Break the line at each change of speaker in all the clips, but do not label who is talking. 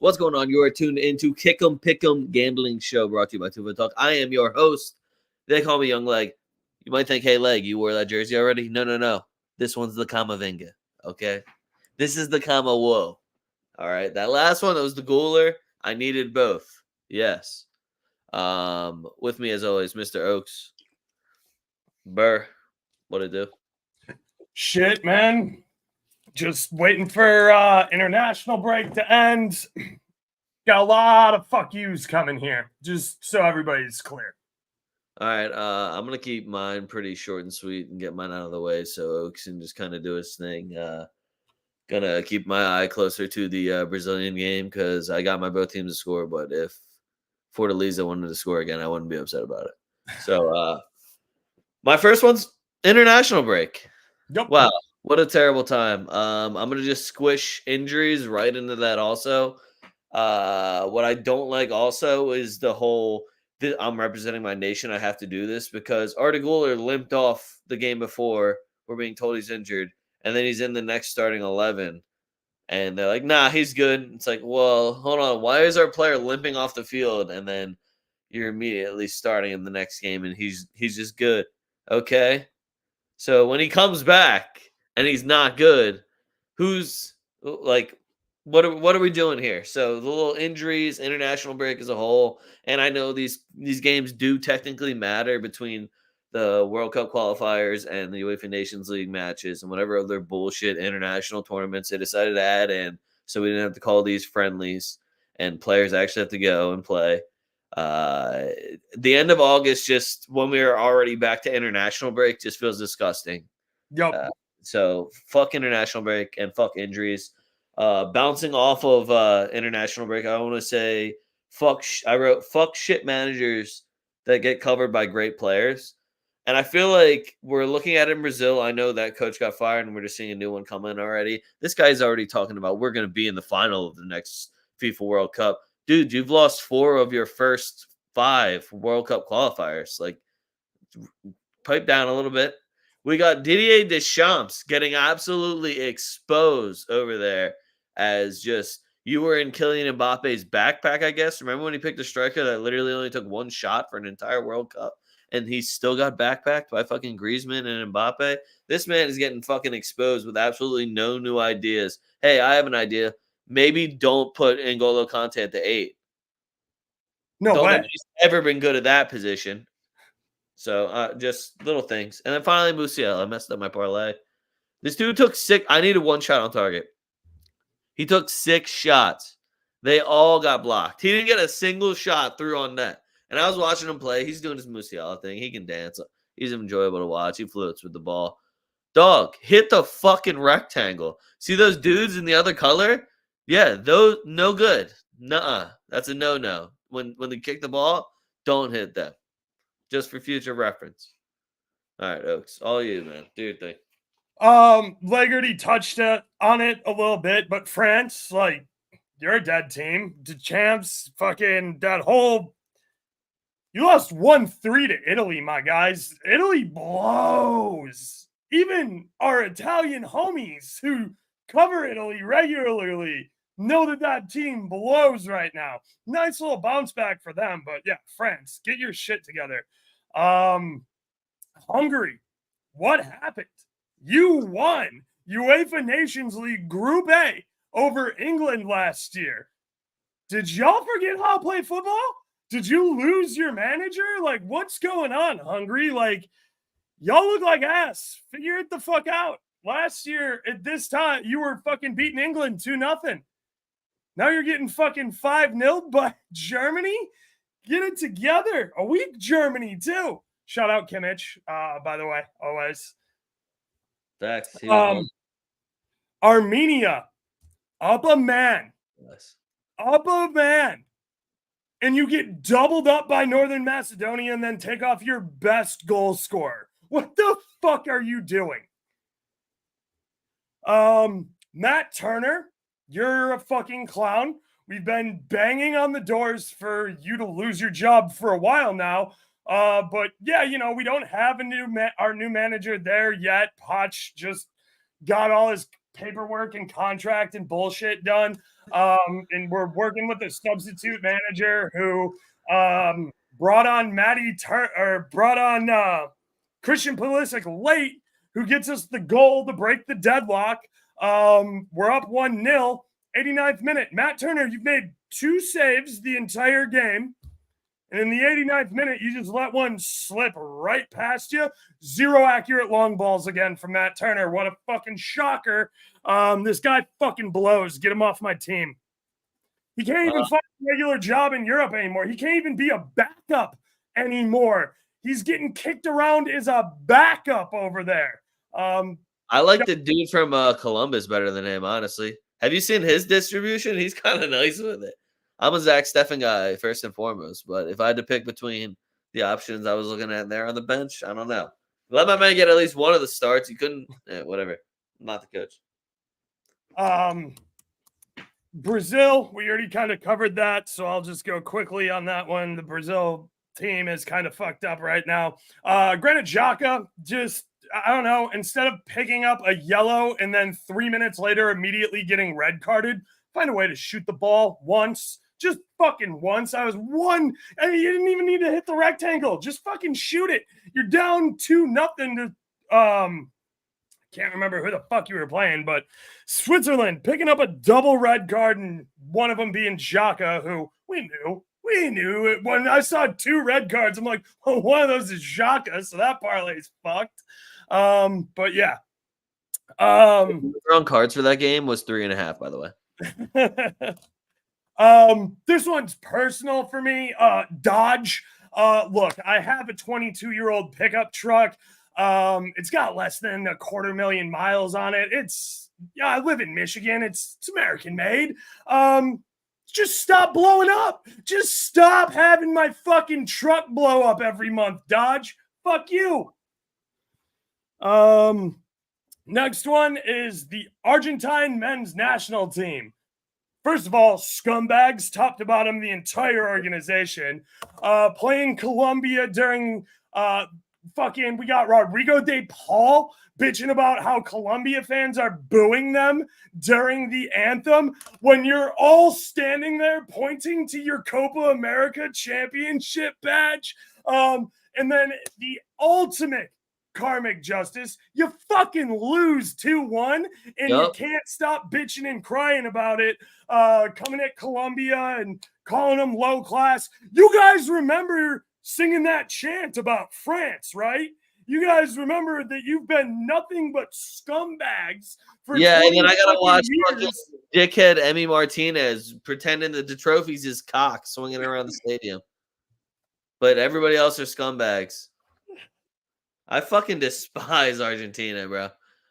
What's going on? You are tuned into Kick'em Pick'em Gambling Show brought to you by TwoFootTalk. I am your host. They call me Young Leg. You might think, hey, Leg, you wore that jersey already? No. This one's the Kamavinga, okay? This is the Kama Whoa. All right, that last one, that was the Gooler. I needed both. Yes. With me, as always, Mr. Oaks. Burr, what'd it do?
Shit, man. Just waiting for international break to end. Got a lot of fuck yous coming here, just so everybody's clear.
All right, I'm going to keep mine pretty short and sweet and get mine out of the way so Oaks can just kind of do his thing. Gonna keep my eye closer to the Brazilian game because I got my both teams to score, but if Fortaleza wanted to score again, I wouldn't be upset about it. So my first one's international break.
Yep.
Wow, what a terrible time. I'm gonna just squish injuries right into that also. What I don't like also is the whole I'm representing my nation. I have to do this because Arda limped off the game before. We're being told he's injured. And then he's in the next starting 11. And they're like, nah, he's good. It's like, well, hold on. Why is our player limping off the field? And then you're immediately starting in the next game and he's just good. Okay. So when he comes back and he's not good, who's like, what are we doing here? So the little injuries, international break as a whole, and I know these games do technically matter between the World Cup qualifiers and the UEFA Nations League matches and whatever other bullshit international tournaments they decided to add in, so we didn't have to call these friendlies and players actually have to go and play. The end of August, just when we were already back to international break, just feels disgusting.
Yep.
So fuck international break and fuck injuries. Bouncing off of international break, I want to say I wrote fuck shit managers that get covered by great players. And I feel like we're looking at it in Brazil. I know that coach got fired and we're just seeing a new one come in already. This guy's already talking about we're going to be in the final of the next FIFA World Cup. Dude, you've lost 4 of your first 5 World Cup qualifiers. Like, pipe down a little bit. We got Didier Deschamps getting absolutely exposed over there as just you were in Kylian Mbappe's backpack, I guess. Remember when he picked a striker that literally only took 1 shot for an entire World Cup and he still got backpacked by fucking Griezmann and Mbappe? This man is getting fucking exposed with absolutely no new ideas. Hey, I have an idea. Maybe don't put N'Golo Kante at the 8.
No
don't
way.
think he's ever been good at that position. So just little things. And then finally, Musiala. I messed up my parlay. This dude took 6. I needed 1 shot on target. He took 6 shots. They all got blocked. He didn't get a single shot through on net. And I was watching him play. He's doing his Musiala thing. He can dance. He's enjoyable to watch. He floats with the ball. Dog, hit the fucking rectangle. See those dudes in the other color? Yeah, those no good. Nuh-uh. That's a no-no. When they kick the ball, don't hit them. Just for future reference. All right, Oaks. All you, man. Do your thing.
Legarty touched on it a little bit, but France, like, you're a dead team. The champs, fucking that whole. You lost 1-3 to Italy, my guys. Italy blows. Even our Italian homies who cover Italy regularly know that team blows right now. Nice little bounce back for them, but yeah, France, get your shit together. Hungary, what happened? You won UEFA Nations League Group A over England last year. Did y'all forget how to play football? Did you lose your manager? Like, what's going on, Hungary? Like, y'all look like ass. Figure it the fuck out. Last year, at this time, you were fucking beating England 2-0. Now you're getting fucking 5-0 by Germany? Get it together. A weak Germany, too. Shout out Kimmich, by the way, always.
Facts.
Armenia, up a man.
Yes.
Up a man. And you get doubled up by Northern Macedonia and then take off your best goal scorer. What the fuck are you doing? Matt Turner, you're a fucking clown. We've been banging on the doors for you to lose your job for a while now. But yeah, you know, we don't have our new manager there yet. Poch just got all his paperwork and contract and bullshit done. And we're working with a substitute manager who brought on Christian Pulisic late, who gets us the goal to break the deadlock. We're up 1-0, 89th minute. Matt Turner, you've made 2 saves the entire game. And in the 89th minute, you just let one slip right past you. 0 accurate long balls again from Matt Turner. What a fucking shocker. This guy fucking blows. Get him off my team. He can't even find a regular job in Europe anymore. He can't even be a backup anymore. He's getting kicked around as a backup over there.
I like the dude from Columbus better than him, honestly. Have you seen his distribution? He's kind of nice with it. I'm a Zach Steffen guy, first and foremost. But if I had to pick between the options I was looking at there on the bench, I don't know. Let my man get at least one of the starts. He couldn't, whatever. I'm not the coach.
Brazil, we already kind of covered that, so I'll just go quickly on that one. The Brazil team is kind of fucked up right now. Granit Xhaka, just, I don't know, instead of picking up a yellow and then 3 minutes later immediately getting red carded, find a way to shoot the ball once. Just fucking once. I was one, and you didn't even need to hit the rectangle. Just fucking shoot it. You're down 2-0 to can't remember who the fuck you were playing, but Switzerland picking up a double red card, and one of them being Xhaka, who we knew it. When I saw 2 red cards, I'm like, oh, one of those is Xhaka, so that parlay's fucked. But yeah.
Wrong cards for that game was 3.5, by the way.
This one's personal for me. Dodge. Look, I have a 22-year-old pickup truck. It's got less than 250,000 miles on it. I live in Michigan. It's American made. Just stop blowing up. Just stop having my fucking truck blow up every month, Dodge. Fuck you. Next one is the Argentine men's national team. First of all, scumbags, top to bottom, the entire organization. Playing Colombia during we got Rodrigo de Paul bitching about how Colombia fans are booing them during the anthem when you're all standing there pointing to your Copa America championship badge. And then the ultimate karmic justice, you fucking lose 2-1 and you can't stop bitching and crying about it, coming at Colombia and calling them low class. You guys remember singing that chant about France, right? You guys remember that you've been nothing but scumbags for
and then I gotta watch
fucking
dickhead Emmy Martinez pretending that the trophy's his cock swinging around the stadium. But everybody else are scumbags. I fucking despise Argentina, bro.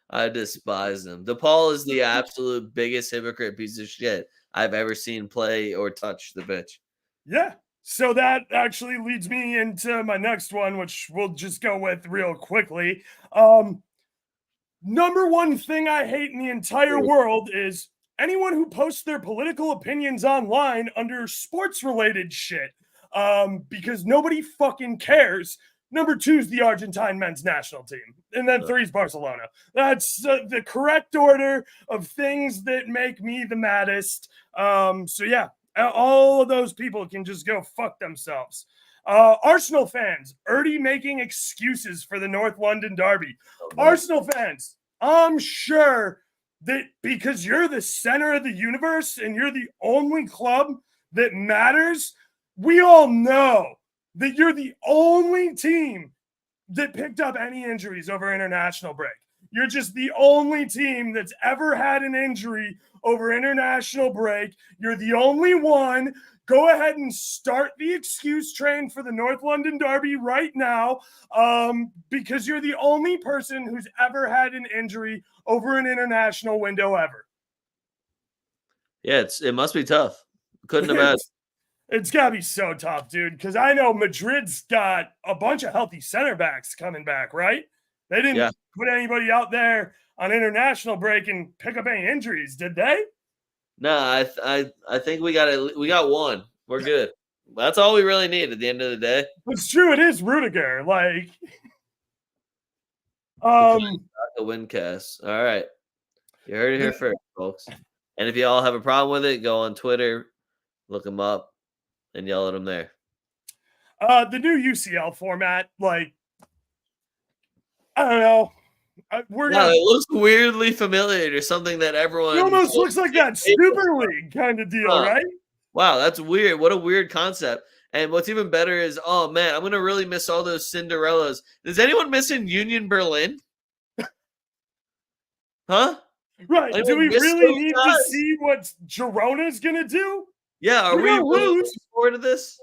I despise them. DePaul is the absolute biggest hypocrite piece of shit I've ever seen play or touch the pitch.
Yeah. So that actually leads me into my next one, which we'll just go with real quickly. Number one thing I hate in the entire world is anyone who posts their political opinions online under sports-related shit, because nobody fucking cares. Number 2 is the Argentine men's national team. And then 3 is Barcelona. That's the correct order of things that make me the maddest. So yeah, all of those people can just go fuck themselves. Arsenal fans, already making excuses for the North London derby. Arsenal fans, I'm sure that because you're the center of the universe and you're the only club that matters, we all know that you're the only team that picked up any injuries over international break. You're just the only team that's ever had an injury over international break. You're the only one. Go ahead and start the excuse train for the North London derby right now, because you're the only person who's ever had an injury over an international window ever.
Yeah, it must be tough. Couldn't imagine.
It's got to be so tough, dude, because I know Madrid's got a bunch of healthy center backs coming back, right? They didn't put anybody out there on international break and pick up any injuries, did they?
No, I think we got one. We're good. That's all we really need at the end of the day.
It's true. It is Rudiger.
The win cast. All right. You heard it here first, folks. And if you all have a problem with it, go on Twitter, look them up, and yell at them there.
The new UCL format, like, I don't know.
Wow, it looks weirdly familiar to something that everyone.
It almost looks like that Super League kind of deal, right?
Wow, that's weird. What a weird concept. And what's even better is, oh man, I'm gonna really miss all those Cinderellas. Is anyone missing Union Berlin? Huh?
Right. Do we really need to see what Girona's gonna do?
Yeah, are we really looking forward to this?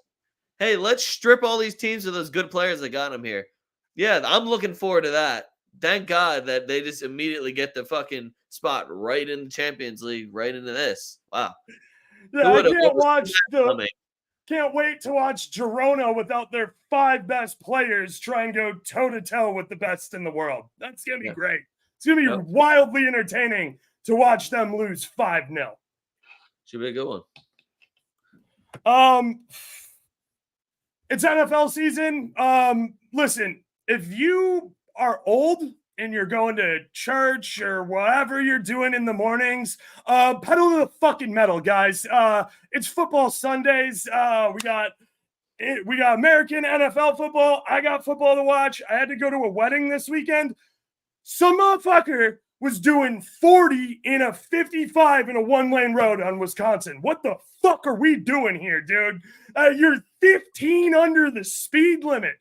Hey, let's strip all these teams of those good players that got them here. Yeah, I'm looking forward to that. Thank God that they just immediately get the fucking spot right in the Champions League, right into this. Wow.
Yeah, I can't wait to watch Girona without their 5 best players try and go toe-to-toe with the best in the world. That's going to be great. It's going to be wildly entertaining to watch them lose 5-0.
Should be a good one.
It's NFL season. Listen, if you are old and you're going to church or whatever you're doing in the mornings, pedal to the fucking metal, guys. It's football Sundays. We got American NFL football. I got football to watch. I had to go to a wedding this weekend. Some motherfucker was doing 40 in a 55 in a 1-lane road on Wisconsin. What the fuck are we doing here, dude? You're 15 under the speed limit.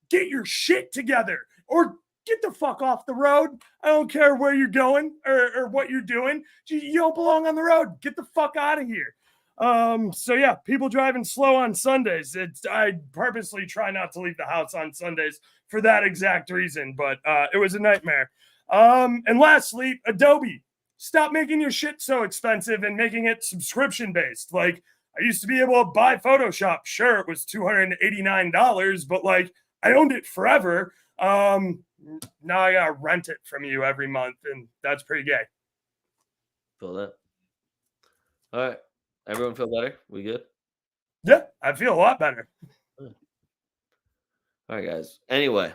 Get your shit together or get the fuck off the road. I don't care where you're going or what you're doing. You don't belong on the road. Get the fuck out of here. So yeah, people driving slow on Sundays. I purposely try not to leave the house on Sundays for that exact reason, but it was a nightmare. And lastly, Adobe. Stop making your shit so expensive and making it subscription based. Like, I used to be able to buy Photoshop. Sure, it was $289, but like I owned it forever. Now I gotta rent it from you every month, and that's pretty gay.
Feel that. All right. Everyone feel better? We good?
Yeah, I feel a lot better.
All right, guys. Anyway,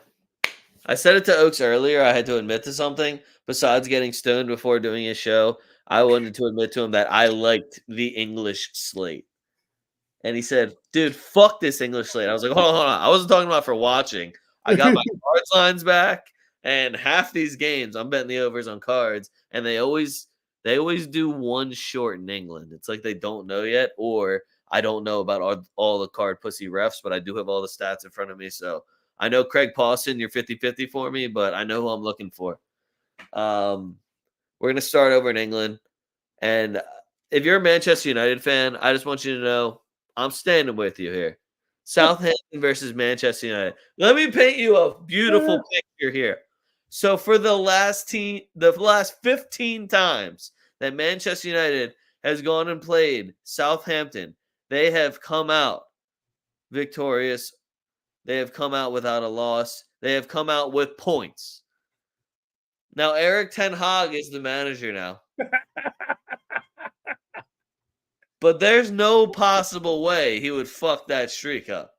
I said it to Oaks earlier. I had to admit to something. Besides getting stoned before doing his show, I wanted to admit to him that I liked the English slate. And he said, dude, fuck this English slate. I was like, hold on. I wasn't talking about for watching. I got my cards lines back, and half these games, I'm betting the overs on cards, and they always do one short in England. It's like they don't know yet, or I don't know about all the card pussy refs, but I do have all the stats in front of me. So I know Craig Pawson, you're 50-50 for me, but I know who I'm looking for. We're going to start over in England. And if you're a Manchester United fan, I just want you to know I'm standing with you here. Southampton versus Manchester United. Let me paint you a beautiful picture here. So for the last 15 times that Manchester United has gone and played Southampton, they have come out victorious. They have come out without a loss. They have come out with points. Now, Erik ten Hag is the manager now. But there's no possible way he would fuck that streak up.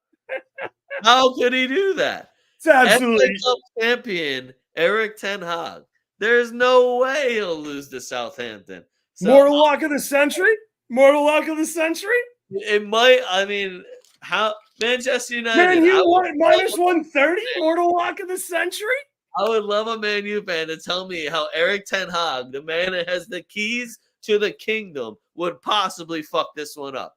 How could he do that?
It's absolutely
FA Cup champion Erik ten Hag. There's no way he'll lose to Southampton.
So, mortal luck of the century? Mortal luck of the century?
It might. I mean, how Manchester United?
Man, you want minus 130? Mortal luck of the century?
I would love a Man U fan to tell me how Erik ten Hag, the man that has the keys to the kingdom, would possibly fuck this one up.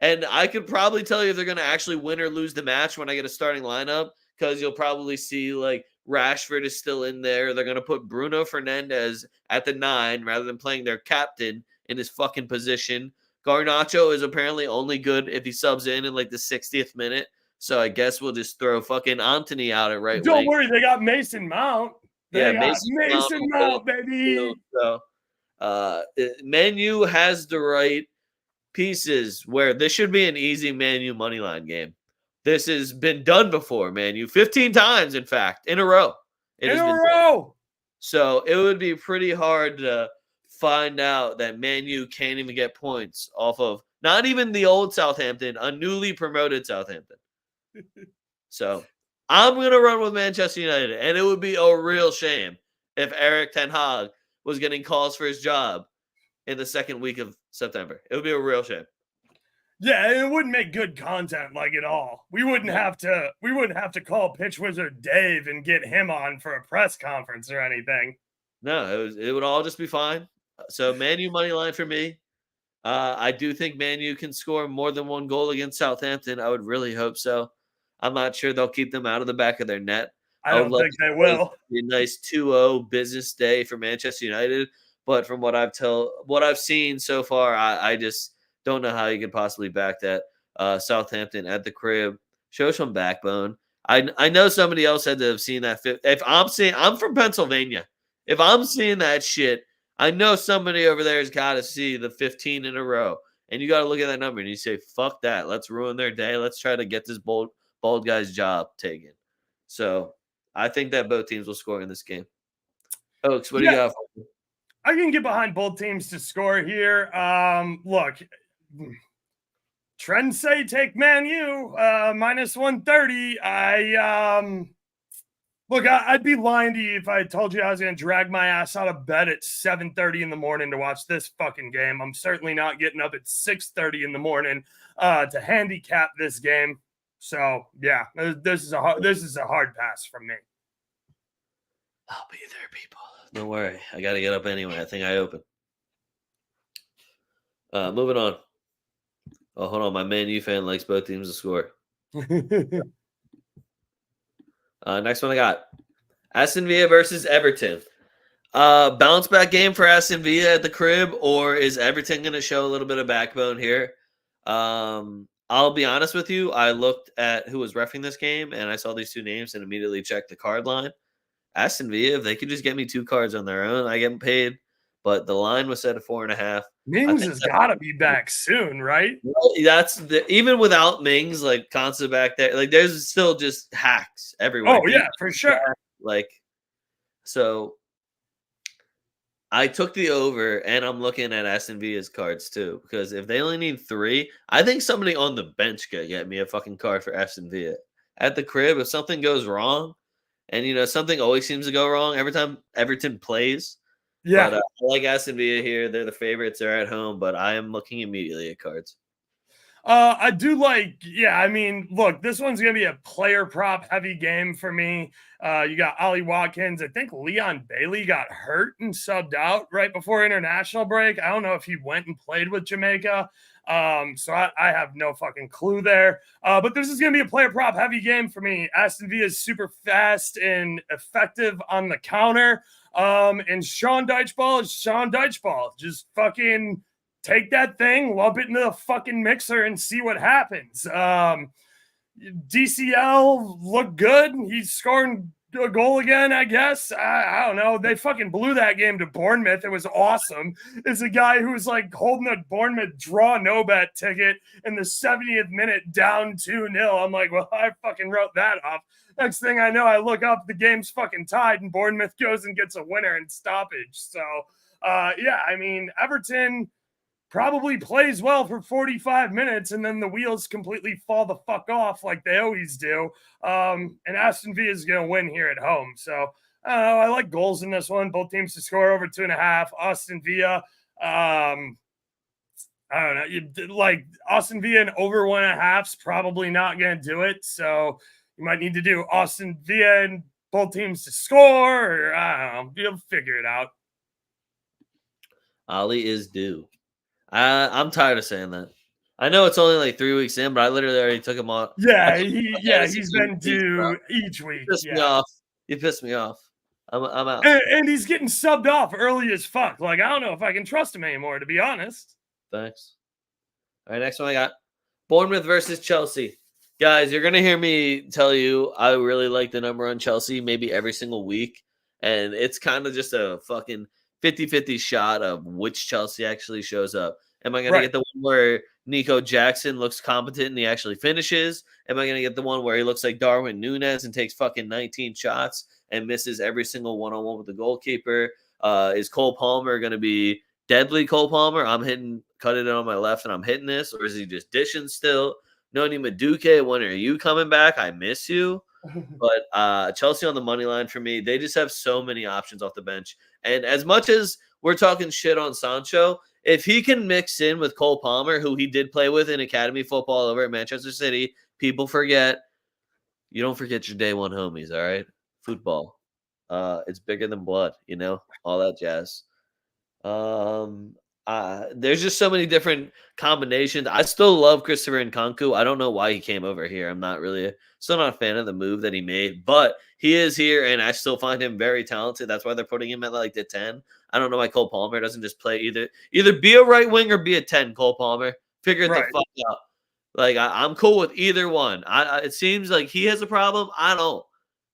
And I could probably tell you if they're going to actually win or lose the match when I get a starting lineup, because you'll probably see like Rashford is still in there. They're going to put Bruno Fernandes at the 9 rather than playing their captain in his fucking position. Garnacho is apparently only good if he subs in like the 60th minute. So I guess we'll just throw fucking Antony out at right
Don't
wing.
worry, they got Mason Mount. Mason Mount, baby.
So, Man U has the right pieces where this should be an easy Man U moneyline game. This has been done before, Man U, 15 times, in fact, in a row. So it would be pretty hard to find out that Man U can't even get points off of not even the old Southampton, a newly promoted Southampton. So I'm going to run with Manchester United, and it would be a real shame if Erik ten Hag was getting calls for his job in the second week of September. It would be a real shame.
Yeah, it wouldn't make good content like at all. We wouldn't have to call Pitch Wizard Dave and get him on for a press conference or anything.
No, it would all just be fine. So Man U money line for me. I do think Man U can score more than one goal against Southampton. I would really hope so. I'm not sure they'll keep them out of the back of their net.
I
I would
don't
love
think
to
they
see
will.
a nice 2-0 business day for Manchester United. But from what I've seen so far, I just don't know how you could possibly back that. Southampton at the crib. Show some backbone. I know somebody else had to have seen that. If I'm from Pennsylvania. If I'm seeing that shit, I know somebody over there has got to see the 15 in a row. And you got to look at that number and you say, fuck that. Let's ruin their day. Let's try to get this bald guy's job taken. So I think that both teams will score in this game. Oaks, what do you got for me?
I can get behind both teams to score here. Look, trends say take Man U minus 130. Look, I'd be lying to you if I told you I was going to drag my ass out of bed at 7:30 in the morning to watch this fucking game. I'm certainly not getting up at 6:30 in the morning to handicap this game. So yeah, this is a hard pass from me.
I'll be there, people. Don't worry. I got to get up anyway. I think I open. Moving on. Oh, hold on. My Man U fan likes both teams to score. Next one I got. Aston Villa versus Everton. Bounce back game for Aston Villa at the crib, or is Everton going to show a little bit of backbone here? I'll be honest with you. I looked at who was reffing this game, and I saw these two names and immediately checked the card line. Aston Villa, if they could just get me 2 cards on their own, I get paid. But the line was set at 4.5.
Mings has got to be back soon, right?
That's even without Mings, like constant back there, like there's still just hacks everywhere.
Oh yeah, for sure.
Like, so I took the over, and I'm looking at Aston Villa's cards too, because if they only need 3, I think somebody on the bench could get me a fucking card for Aston Villa at the crib. If something goes wrong, and something always seems to go wrong every time Everton plays.
Yeah.
But I like Aston Villa here. They're the favorites. They're at home, but I am looking immediately at cards.
I do like, I mean, look, this one's going to be a player prop heavy game for me. You got Ollie Watkins. I think Leon Bailey got hurt and subbed out right before international break. I don't know if he went and played with Jamaica. So I have no fucking clue there. But this is going to be a player prop heavy game for me. Aston Villa is super fast and effective on the counter. And Sean Dycheball is Sean Dycheball. Just fucking take that thing, lump it into the fucking mixer, and see what happens. DCL looked good. He's scoring a goal again, I guess. I don't know. They fucking blew that game to Bournemouth. It was awesome. It's a guy who's like holding a Bournemouth draw no bet ticket in the 70th minute down 2-0. I'm like, well, I fucking wrote that off. Next thing I know, I look up, the game's fucking tied, and Bournemouth goes and gets a winner in stoppage. So, I mean, Everton probably plays well for 45 minutes, and then the wheels completely fall the fuck off like they always do. And Aston Villa is going to win here at home. So, I like goals in this one. Both teams to score over 2.5. Aston Villa, I don't know. Like Aston Villa and over 1.5 is probably not going to do it. So you might need to do Aston Villa and both teams to score, or I don't know. You'll figure it out.
Ollie is due. I'm tired of saying that. I know it's only like 3 weeks in, but I literally already took him on.
Yeah, he's been due each week.
Pissed me off. You pissed me off. I'm out.
And he's getting subbed off early as fuck. Like, I don't know if I can trust him anymore, to be honest.
Thanks. All right, next one I got. Bournemouth versus Chelsea. Guys, you're going to hear me tell you I really like the number on Chelsea maybe every single week. And it's kind of just a fucking 50-50 shot of which Chelsea actually shows up. Am I going to get the one where Nico Jackson looks competent and he actually finishes? Am I going to get the one where he looks like Darwin Núñez and takes fucking 19 shots and misses every single one-on-one with the goalkeeper? Is Cole Palmer going to be deadly Cole Palmer? Cut it on my left and I'm hitting this. Or is he just dishing still? Noni Madueke, when are you coming back? I miss you. But Chelsea on the money line for me, they just have so many options off the bench. And as much as we're talking shit on Sancho, if he can mix in with Cole Palmer, who he did play with in academy football over at Manchester City, people forget. You don't forget your day one homies, all right? Football. It's bigger than blood, all that jazz. Um, there's just so many different combinations. I still love Christopher Nkunku. I don't know why he came over here. I'm not really still not a fan of the move that he made, but he is here, and I still find him very talented. That's why they're putting him at like the 10. I don't know why Cole Palmer doesn't just play either be a right wing or be a 10. Cole Palmer, figure it the
Right.
fuck out. Like I'm cool with either one. It seems like he has a problem. I don't.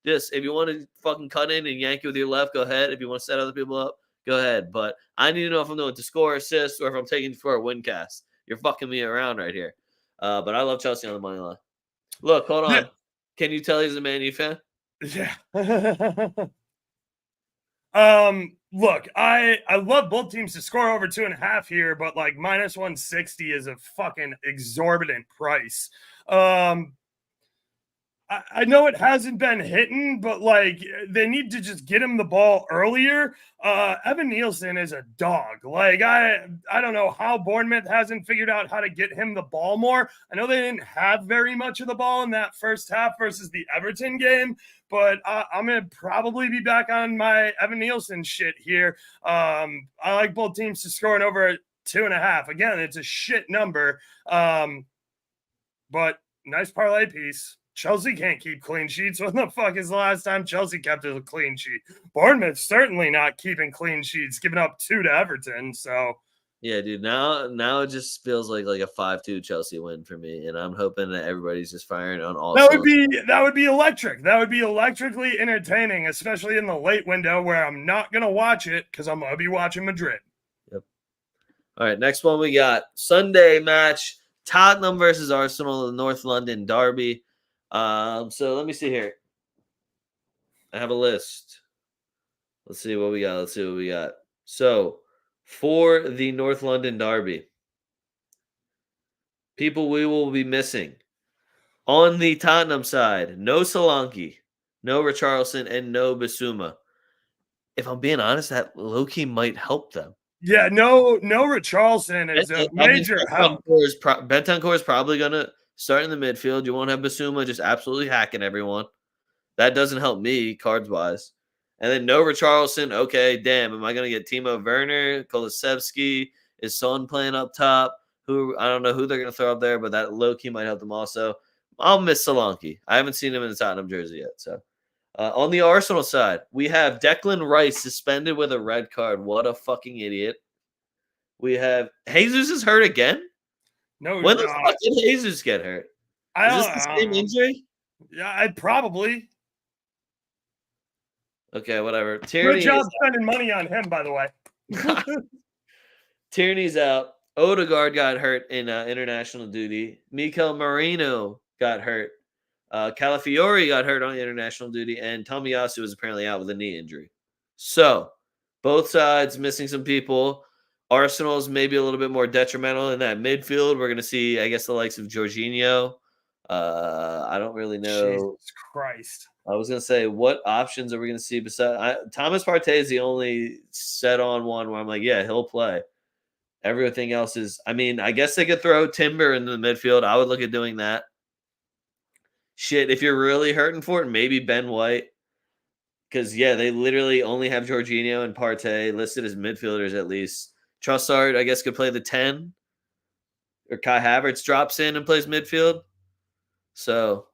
Just if you want to fucking cut in and yank it with your left, go ahead. If you want to set other people up, go ahead. But I need to know if I'm going to score, assist, or if I'm taking for a win cast. You're fucking me around right here. But I love Chelsea on the money line. Look, hold
Yeah.
on. Can you tell he's a Man U fan?
Yeah. Look, I love both teams to score over 2.5 here, but like -160 is a fucking exorbitant price. I know it hasn't been hitting, but like they need to just get him the ball earlier. Evan Nielsen is a dog. Like I don't know how Bournemouth hasn't figured out how to get him the ball more. I know they didn't have very much of the ball in that first half versus the Everton game, but I'm gonna probably be back on my Evan Nielsen shit here. I like both teams to score over 2.5. Again, it's a shit number, but nice parlay piece. Chelsea can't keep clean sheets. When the fuck is the last time Chelsea kept a clean sheet? Bournemouth certainly not keeping clean sheets, giving up 2 to Everton. So
yeah, dude. Now it just feels like a 5-2 Chelsea win for me, and I'm hoping that everybody's just firing on all cylinders.
that would be electric. That would be electrically entertaining, especially in the late window where I'm not gonna watch it because I'm gonna be watching Madrid.
Yep. All right, next one we got Sunday match: Tottenham versus Arsenal, the North London derby. So let me see here. I have a list. Let's see what we got. So for the North London derby, people we will be missing on the Tottenham side: no Solanke, no Richarlison, and no Basuma. If I'm being honest, that low key might help them.
Yeah, no Richarlison is a major help.
Bentancur is probably gonna start in the midfield. You won't have Basuma just absolutely hacking everyone. That doesn't help me cards wise. And then no Richarlison. Okay, damn. Am I gonna get Timo Werner, Kulusevski? Is Son playing up top? Who I don't know who they're gonna throw up there, but that low key might help them also. I'll miss Solanke. I haven't seen him in the Tottenham jersey yet. So on the Arsenal side, we have Declan Rice suspended with a red card. What a fucking idiot. We have Jesus is hurt again.
No,
When the fuck did Jesus get hurt? Is this the same injury?
Yeah, I'd probably.
Okay, whatever. Tierney
Good job spending money on him, by the way.
Tierney's out. Odegaard got hurt in international duty. Mikel Marino got hurt. Calafiori got hurt on international duty, and Tomiyasu is apparently out with a knee injury. So, both sides missing some people. Arsenal's maybe a little bit more detrimental in that midfield. We're going to see, I guess, the likes of Jorginho. I don't really know.
Jesus Christ.
I was going to say, what options are we going to see besides Thomas Partey is the only set on one where I'm like, yeah, he'll play. Everything else is, I mean, I guess they could throw Timber into the midfield. I would look at doing that. Shit, if you're really hurting for it, maybe Ben White. Because, yeah, they literally only have Jorginho and Partey listed as midfielders at least. Trossard, I guess, could play the 10. Or Kai Havertz drops in and plays midfield. So,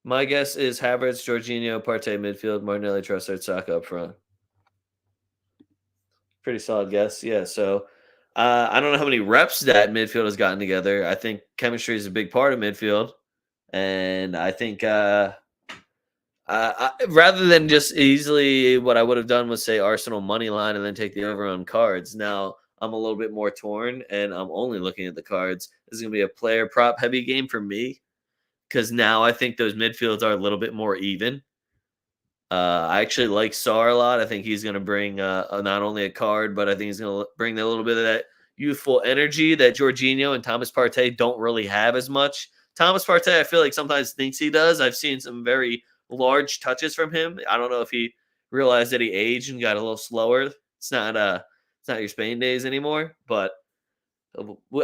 my guess is Havertz, Jorginho, Partey midfield, Martinelli, Trossard, Saka up front. Pretty solid guess. Yeah, so I don't know how many reps that midfield has gotten together. I think chemistry is a big part of midfield. And I think rather than just easily what I would have done was say Arsenal money line and then take the over on cards. Now I'm a little bit more torn and I'm only looking at the cards. This is going to be a player prop heavy game for me because now I think those midfields are a little bit more even. I actually like Sarr a lot. I think he's going to bring not only a card, but I think he's going to bring a little bit of that youthful energy that Jorginho and Thomas Partey don't really have as much. Thomas Partey, I feel like sometimes thinks he does. I've seen some very large touches from him. I don't know if he realized that he aged and got a little slower. It's not your Spain days anymore, but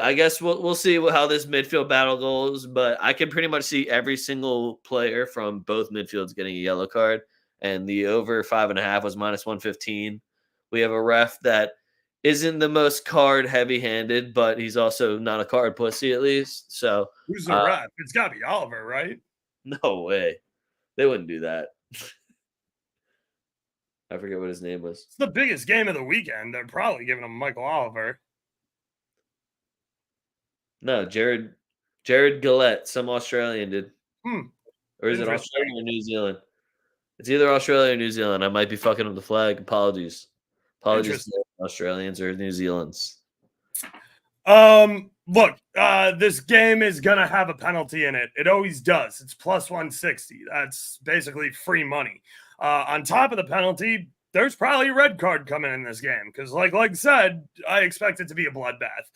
I guess we'll see how this midfield battle goes. But I can pretty much see every single player from both midfields getting a yellow card, and the over 5.5 was -115. We have a ref that isn't the most card heavy handed, but he's also not a card pussy at least. So
Who's the ref? It's got to be Oliver, right?
no way, they wouldn't do that. I forget what his name was.
It's the biggest game of the weekend. They're probably giving him Michael Oliver.
No, Jared Gillette, some Australian did. Or is it Australia or New Zealand? It's either Australia or New Zealand. I might be fucking up the flag. Apologies. Apologies to Australians or New Zealand's.
Look, this game is gonna have a penalty in it. It always does. It's +160. That's basically free money. On top of the penalty, there's probably a red card coming in this game because, like said, I expect it to be a bloodbath.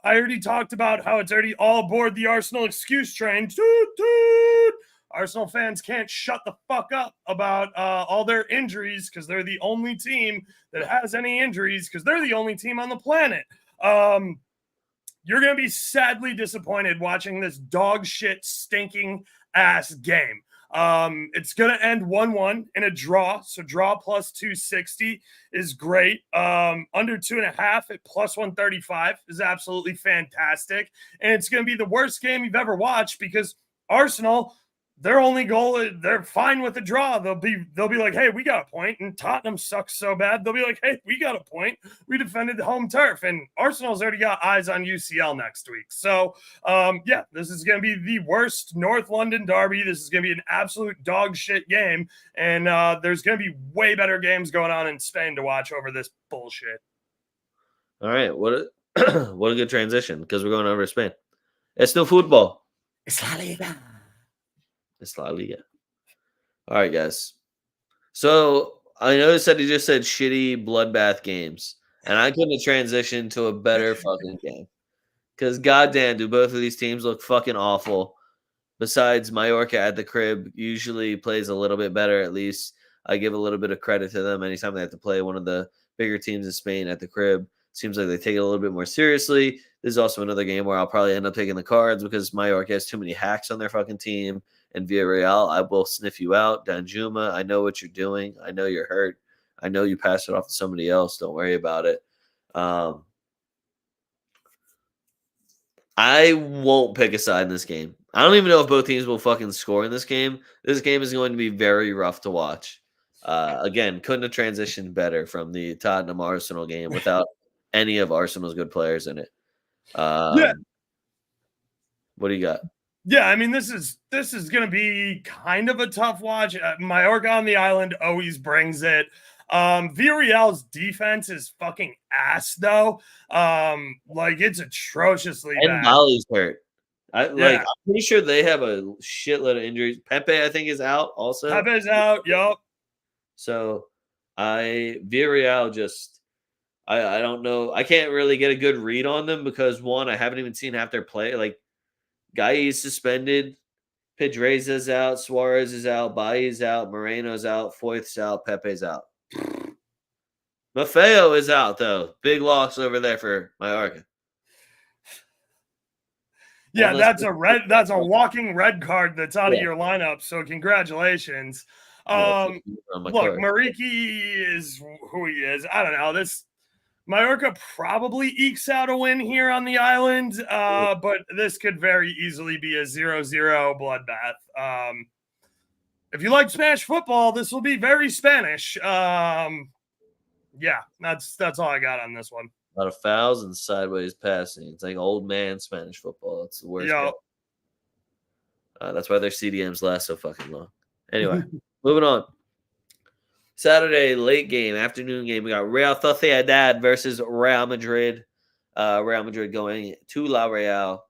I already talked about how it's already all aboard the Arsenal excuse train. Toot, toot. Arsenal fans can't shut the fuck up about all their injuries because they're the only team that has any injuries because they're the only team on the planet. You're going to be sadly disappointed watching this dog shit stinking ass game. It's going to end 1-1 in a draw. So draw +260 is great. Under 2.5 at +135 is absolutely fantastic. And it's going to be the worst game you've ever watched because Arsenal, their only goal, they're fine with the draw. They'll be like, hey, we got a point. And Tottenham sucks so bad. They'll be like, hey, we got a point. We defended the home turf. And Arsenal's already got eyes on UCL next week. So, yeah, this is going to be the worst North London derby. This is going to be an absolute dog shit game. And there's going to be way better games going on in Spain to watch over this bullshit.
All right. What a good transition because we're going over to Spain. It's no football.
It's La Liga.
It's La Liga. All right, guys. So I noticed that he just said shitty bloodbath games, and I couldn't transition to a better fucking game. Because goddamn, do both of these teams look fucking awful. Besides, Mallorca at the crib usually plays a little bit better. At least I give a little bit of credit to them anytime they have to play one of the bigger teams in Spain at the crib. Seems like they take it a little bit more seriously. This is also another game where I'll probably end up taking the cards because Mallorca has too many hacks on their fucking team. And Villarreal, I will sniff you out. Danjuma, I know what you're doing. I know you're hurt. I know you passed it off to somebody else. Don't worry about it. I won't pick a side in this game. I don't even know if both teams will fucking score in this game. This game is going to be very rough to watch. Again, couldn't have transitioned better from the Tottenham Arsenal game without any of Arsenal's good players in it.
Yeah.
What do you got?
Yeah, I mean, this is going to be kind of a tough watch. Mallorca on the island always brings it. Villarreal's defense is fucking ass, though. Like, it's atrociously bad.
And Bali's hurt. I'm pretty sure they have a shitload of injuries. Pepe, I think, is out also.
Pepe's out, yup.
So, Villarreal just, I don't know. I can't really get a good read on them because, one, I haven't even seen half their play. Like, Guy is suspended. Pedreza's out. Suarez is out. Bailly's out. Moreno's out. Foyth's out. Pepe's out. Maffeo is out, though. Big loss over there for Mallorca.
Yeah, that's a walking red card that's out of your lineup. So congratulations. Look, Mariki is who he is. I don't know. Mallorca probably ekes out a win here on the island, but this could very easily be a 0-0 bloodbath. If you like Spanish football, this will be very Spanish. Yeah, that's all I got on this one.
A lot of fouls and sideways passing. It's like old man Spanish football. It's the worst. That's why their CDMs last so fucking long. Anyway, moving on. Saturday, late game, afternoon game. We got Real Sociedad versus Real Madrid. Real Madrid going to La Real.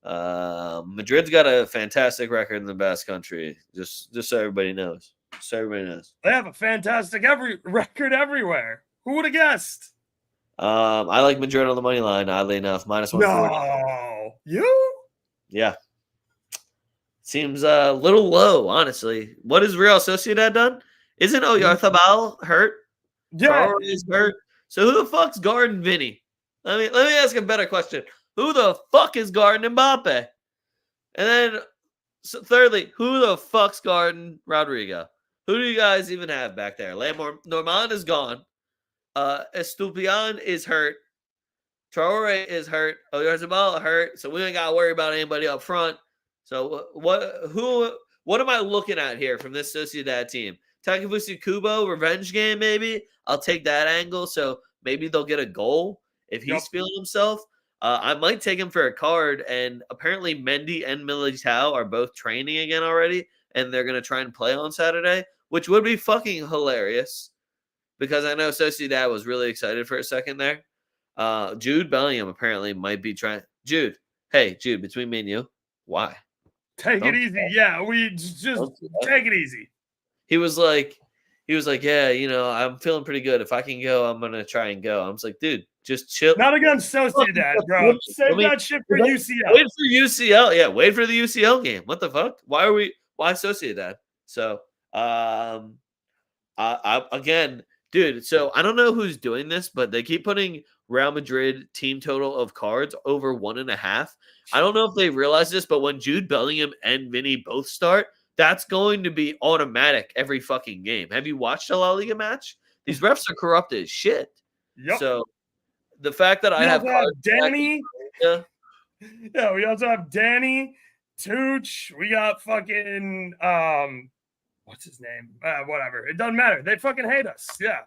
Madrid's got a fantastic record in the Basque Country. Just so everybody knows.
They have a fantastic record everywhere. Who would have guessed?
I like Madrid on the money line, oddly enough. -140.
No. You?
Yeah. Seems a little low, honestly. What has Real Sociedad done? Isn't Oyarzabal hurt?
Yeah.
Traore is hurt. So who the fuck's guarding Vinny? Let me ask a better question. Who the fuck is guarding Mbappe? And then thirdly, who the fuck's guarding Rodrigo? Who do you guys even have back there? Normand is gone. Estupian is hurt. Traore is hurt. Oyarzabal hurt. So we ain't got to worry about anybody up front. So what am I looking at here from this Sociedad team? Takefusa Kubo, revenge game, maybe? I'll take that angle. So maybe they'll get a goal if he's feeling himself. I might take him for a card. And apparently Mendy and Militao are both training again already. And they're going to try and play on Saturday, which would be fucking hilarious. Because I know Sociedad was really excited for a second there. Jude Bellingham apparently might be trying. Jude, between me and you, why?
Take it easy. Yeah, we just take it easy.
He was like, yeah, I'm feeling pretty good. If I can go, I'm gonna try and go. I was like, dude, just chill.
Not against Sociedad, bro. Save that shit for UCL.
Wait for UCL. Yeah, wait for the UCL game. What the fuck? Why Sociedad? So, I again, dude. So I don't know who's doing this, but they keep putting Real Madrid team total of cards over 1.5. I don't know if they realize this, but when Jude Bellingham and Vinny both start, that's going to be automatic every fucking game. Have you watched a La Liga match? These refs are corrupt as shit.
Yep.
So the fact that I have
Danny. Yeah, we also have Danny, Tooch. We got fucking what's his name? Whatever. It doesn't matter. They fucking hate us. Yeah.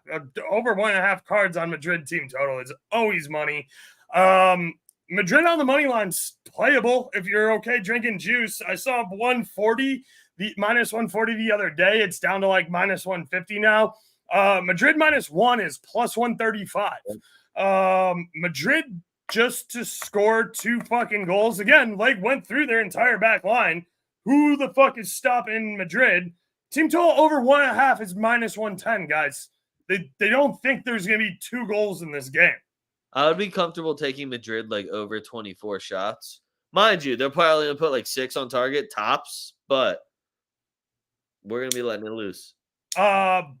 Over 1.5 cards on Madrid team total is always money. Madrid on the money line's playable if you're okay drinking juice. I saw 140, minus 140 the other day. It's down to like minus 150 now. Madrid -1 is plus 135. Madrid just to score 2 fucking goals. Again, like went through their entire back line. Who the fuck is stopping Madrid? Team total over 1.5 is minus 110, guys. They don't think there's going to be 2 goals in this game.
I would be comfortable taking Madrid like over 24 shots. Mind you, they're probably going to put like 6 on target, tops, but we're going to be letting it loose.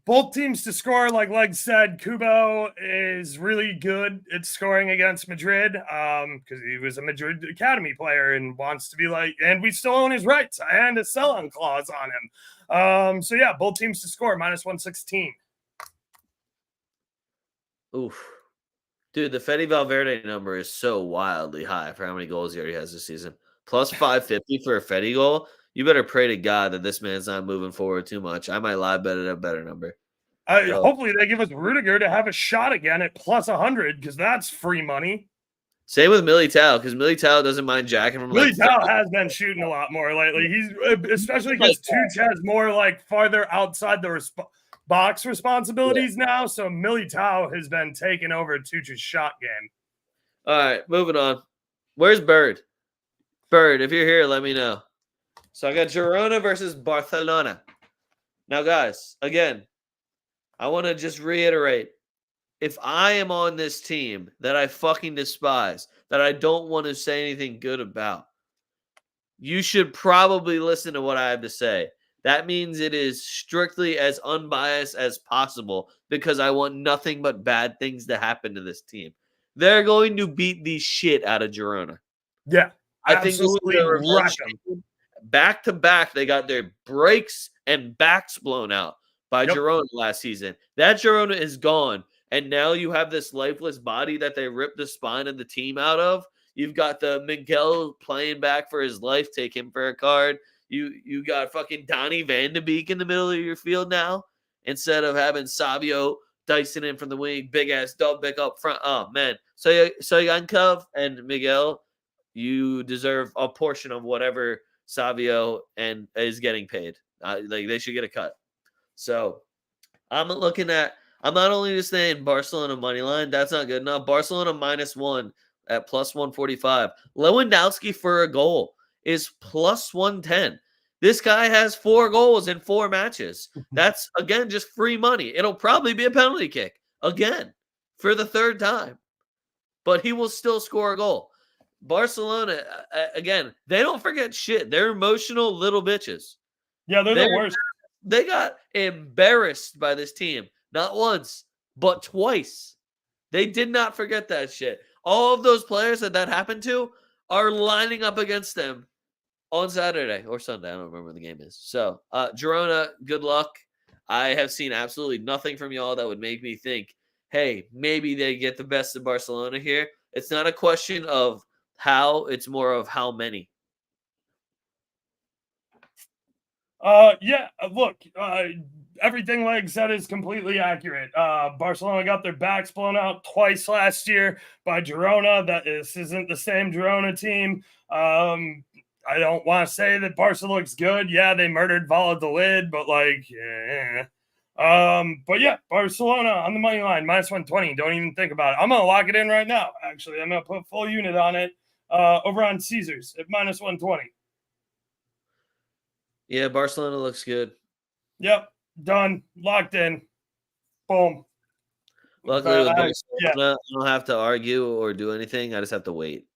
Both teams to score, like Leg said, Kubo is really good at scoring against Madrid because he was a Madrid Academy player and wants to be like, and we still own his rights and a sell-on clause on him. So yeah, both teams to score, minus 116.
Oof. Dude, the Fede Valverde number is so wildly high for how many goals he already has this season. Plus 550 for a Fede goal. You better pray to God that this man's not moving forward too much. I might lie bet at a better number.
Hopefully they give us Rudiger to have a shot again at plus 100 because that's free money.
Same with Militao because Militao doesn't mind jacking from
Militao has been shooting a lot more lately. He's especially because Tuch has more like farther outside the box responsibilities now. So Militao has been taking over Tuch's shot game.
All right, moving on. Where's Bird? Bird, if you're here, let me know. So I got Girona versus Barcelona. Now, guys, again, I want to just reiterate. If I am on this team that I fucking despise, that I don't want to say anything good about, you should probably listen to what I have to say. That means it is strictly as unbiased as possible because I want nothing but bad things to happen to this team. They're going to beat the shit out of Girona.
Yeah,
I think this is back to back. They got their brakes and backs blown out by Girona last season. That Girona is gone. And now you have this lifeless body that they ripped the spine of the team out of. You've got the Miguel playing back for his life. Take him for a card. You got fucking Donny Van de Beek in the middle of your field now instead of having Savio dicing in from the wing, big ass Dubik up front. Oh man, so Yankov and Miguel, you deserve a portion of whatever Savio and is getting paid. Like they should get a cut. So I'm not only just saying Barcelona money line. That's not good enough. Barcelona -1 at plus 145. Lewandowski for a goal is plus 110. This guy has 4 goals in 4 matches. That's, again, just free money. It'll probably be a penalty kick again for the 3rd time. But he will still score a goal. Barcelona, again, they don't forget shit. They're emotional little bitches.
Yeah, they're the worst.
They got embarrassed by this team, not once, but twice. They did not forget that shit. All of those players that happened to are lining up against them on Saturday or Sunday. I don't remember when the game is. So, Girona, good luck. I have seen absolutely nothing from y'all that would make me think, hey, maybe they get the best of Barcelona here. It's not a question of how, it's more of how many.
Yeah, look, everything Leg said is completely accurate. Barcelona got their backs blown out twice last year by Girona. This isn't the same Girona team. I don't want to say that Barca looks good. Yeah, they murdered Valladolid, but like, yeah. But yeah, Barcelona on the money line, -120. Don't even think about it. I'm gonna lock it in right now. Actually, I'm gonna put full unit on it. Over on Caesars at -120.
Yeah, Barcelona looks good.
Yep, done, locked in. Boom.
Luckily with Barcelona,
Yeah.
I don't have to argue or do anything. I just have to wait.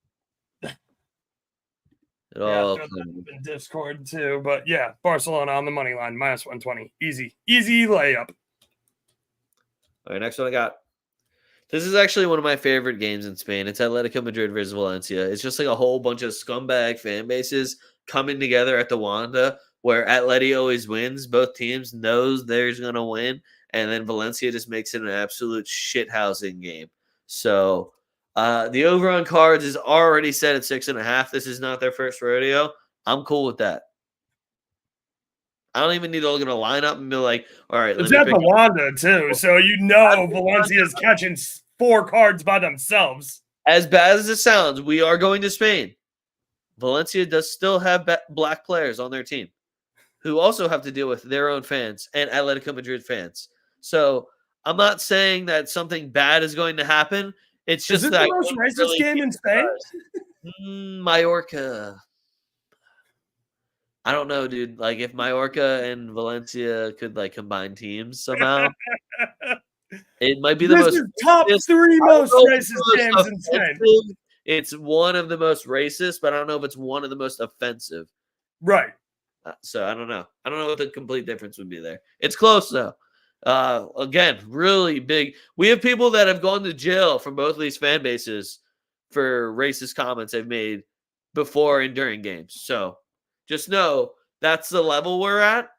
It all
Throw that up in Discord too. But yeah, Barcelona on the money line, -120. Easy layup.
All right, next one I got. This is actually one of my favorite games in Spain. It's Atletico Madrid versus Valencia. It's just like a whole bunch of scumbag fan bases coming together at the Wanda, where Atleti always wins. Both teams knows they're going to win, and then Valencia just makes it an absolute shithousing game. So the over on cards is already set at 6.5. This is not their first rodeo. I'm cool with that. I don't even need to look at a lineup and be like, all right,
It's at the Wanda too, so Valencia's catching 4 cards by themselves.
As bad as it sounds, we are going to Spain. Valencia does still have black players on their team who also have to deal with their own fans and Atletico Madrid fans. So I'm not saying that something bad is going to happen. It's just
is it
that
the most racist game in Spain?
Mallorca. I don't know, dude. Like if Mallorca and Valencia could like combine teams somehow, it might be the most.
This is top 3 most racist games in Spain.
It's one of the most racist, but I don't know if it's one of the most offensive.
Right.
So I don't know. I don't know what the complete difference would be there. It's close though. Again, really big. We have people that have gone to jail from both of these fan bases for racist comments they've made before and during games. So just know that's the level we're at.